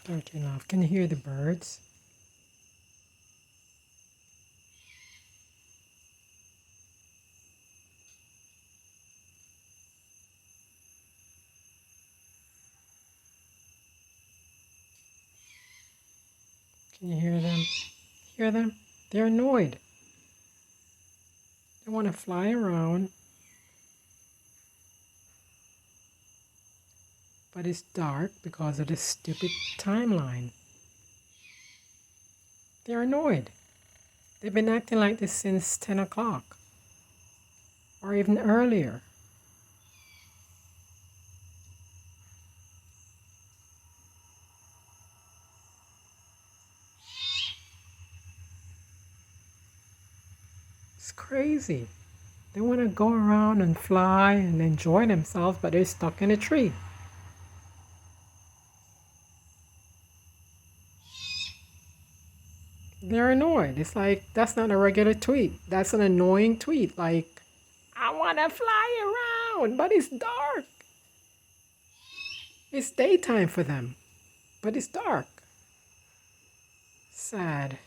Starting off. Can you hear the birds? Can you hear them? Hear them? They're annoyed. They want to fly around, but it's dark because of this stupid timeline. They're annoyed. They've been acting like this since 10 o'clock or even earlier. It's crazy. They want to go around and fly and enjoy themselves, but they're stuck in a tree. They're annoyed. It's like, that's not a regular tweet. That's an annoying tweet. Like, I want to fly around, but it's dark. It's daytime for them, but it's dark. Sad.